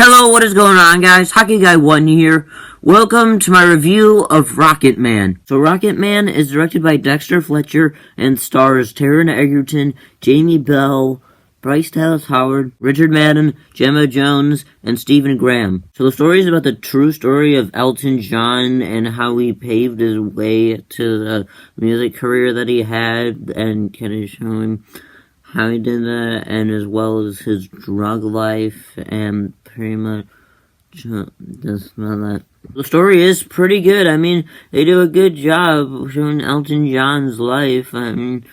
Hello, what is going on, guys? Hockey Guy 1 here. Welcome to my review of Rocketman. So Rocketman is directed by Dexter Fletcher and stars Taron Egerton, Jamie Bell, Bryce Dallas Howard, Richard Madden, Gemma Jones, and Stephen Graham. So the story is about the true story of Elton John and how he paved his way to the music career that he had, and kind of showing how he did that, and as well as his drug life, and pretty much just about that. The story is pretty good. I mean, they do a good job showing Elton John's life. I mean,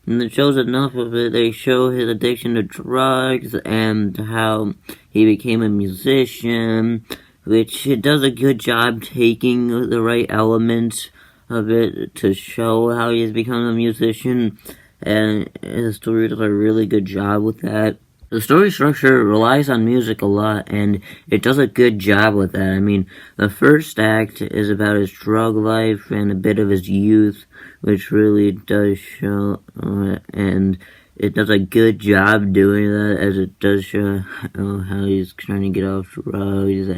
and it shows enough of it. They show his addiction to drugs and how he became a musician, which it does a good job taking the right elements of it to show how he has become a musician. And the story does a really good job with that. The story structure relies on music a lot, and it does a good job with that. I mean, the first act is about his drug life and a bit of his youth, which really does show, and it does a good job doing that, as it does show how he's trying to get off drugs,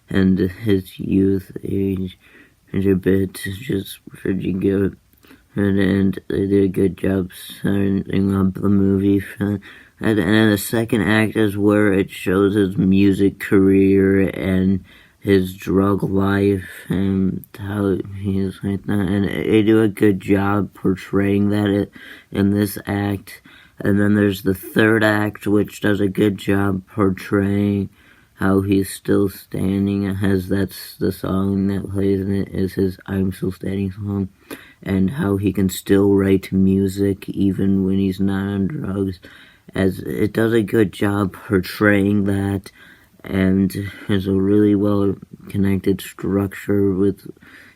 and his youth age is a bit just pretty good. And they did a good job setting up the movie. And then the second act is where it shows his music career and his drug life and how he's like that. And they do a good job portraying that in this act. And then there's the third act, which does a good job portraying how he's still standing, as that's the song that plays in it, is his I'm Still Standing song, and how he can still write music even when he's not on drugs, as it does a good job portraying that, and has a really well connected structure with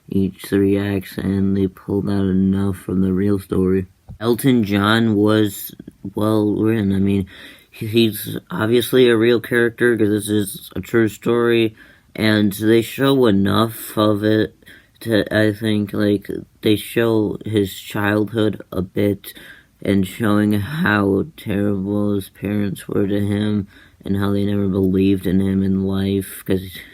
each three acts, and they pulled out enough from the real story. Elton John was well written. I mean, he's obviously a real character because this is a true story, and they show enough of it to, I think, like, they show his childhood a bit and showing how terrible his parents were to him and how they never believed in him in life,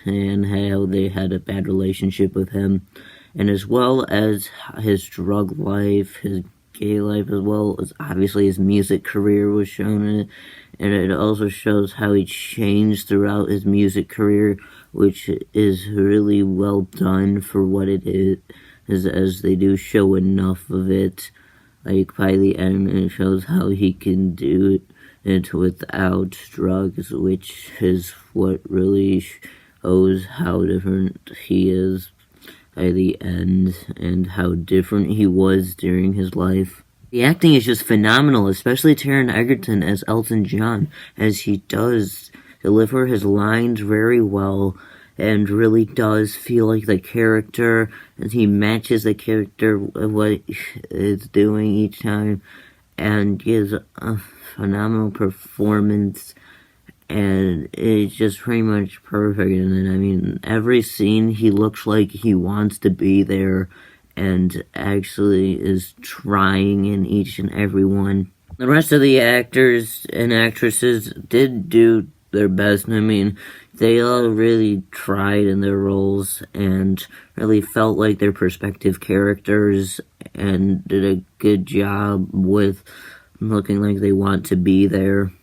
and how they had a bad relationship with him, and as well as his drug life, his gay life, as well as obviously his music career was shown in it. And it also shows how he changed throughout his music career, which is really well done for what it is, as they do show enough of it. Like, by the end, it shows how he can do it without drugs, which is what really shows how different he is by the end, and how different he was during his life. The acting is just phenomenal, especially Taron Egerton as Elton John, as he does deliver his lines very well, and really does feel like the character, as he matches the character of what it's doing each time, and gives a phenomenal performance, and it's just pretty much perfect. And I mean, every scene he looks like he wants to be there, and actually is trying in each and every one. The rest of the actors and actresses did do their best. I mean, they all really tried in their roles and really felt like their respective characters and did a good job with looking like they want to be there.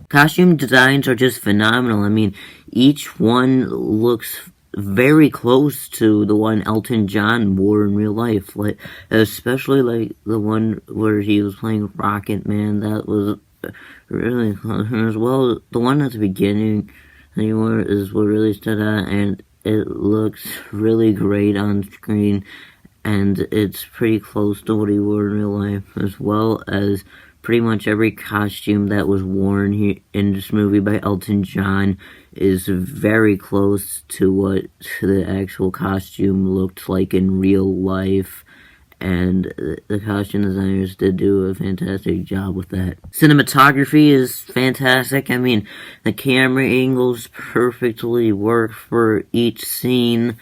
Costume designs are just phenomenal. I mean, each one looks very close to the one Elton John wore in real life, like especially like the one where he was playing Rocketman. That was really close. As well, the one at the beginning he wore is what really stood out, and it looks really great on screen, and it's pretty close to what he wore in real life, as well as pretty much every costume that was worn here in this movie by Elton John is very close to what the actual costume looked like in real life, and the costume designers did do a fantastic job with that. Cinematography is fantastic. I mean, the camera angles perfectly work for each scene,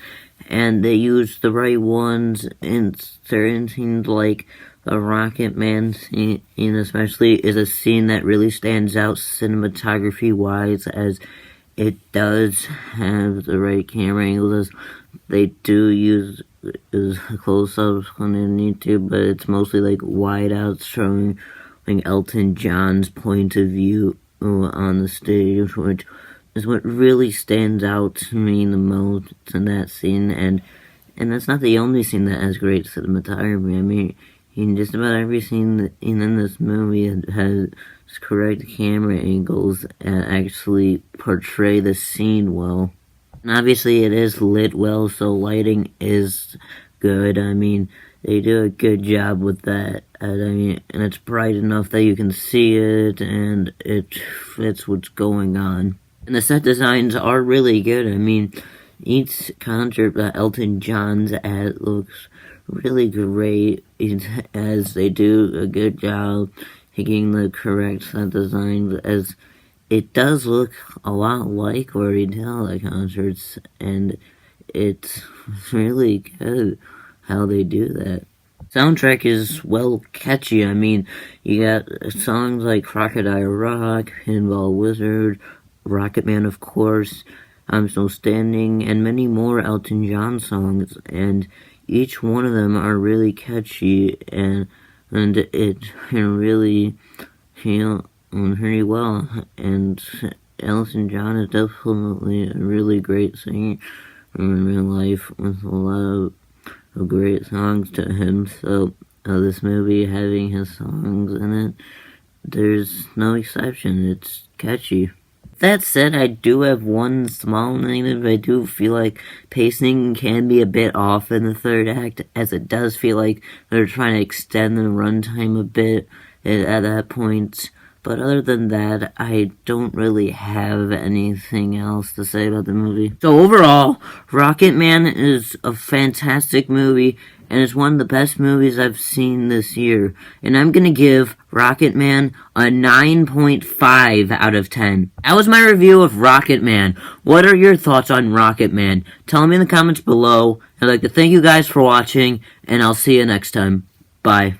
and they used the right ones in certain scenes, like the Rocketman scene especially is a scene that really stands out cinematography-wise, as it does have the right camera angles. They do use close-ups when they need to, but it's mostly like wide outs showing like Elton John's point of view on the stage, which is what really stands out to me the most in that scene. And that's not the only scene that has great cinematography. I mean, in just about every scene in this movie has correct camera angles and actually portray the scene well. And obviously it is lit well, so lighting is good. I mean, they do a good job with that. And it's bright enough that you can see it, and it fits what's going on. And the set designs are really good. I mean, each concert that Elton John's at looks really great, as they do a good job picking the correct set designs, as it does look a lot like where he did all the concerts, and it's really good how they do that. Soundtrack is well catchy. I mean, you got songs like Crocodile Rock, Pinball Wizard, Rocketman, of course, I'm Still Standing, and many more Elton John songs, and each one of them are really catchy, and it can really feel pretty well. And Elton John is definitely a really great singer in real life, with a lot of great songs to him. So this movie having his songs in it, there's no exception. It's catchy. That said, I do have one small negative. I do feel like pacing can be a bit off in the third act, as it does feel like they're trying to extend the runtime a bit at that point. But other than that, I don't really have anything else to say about the movie. So overall, Rocketman is a fantastic movie, and it's one of the best movies I've seen this year. And I'm gonna give Rocketman a 9.5 out of 10. That was my review of Rocketman. What are your thoughts on Rocketman? Tell me in the comments below. I'd like to thank you guys for watching, and I'll see you next time. Bye.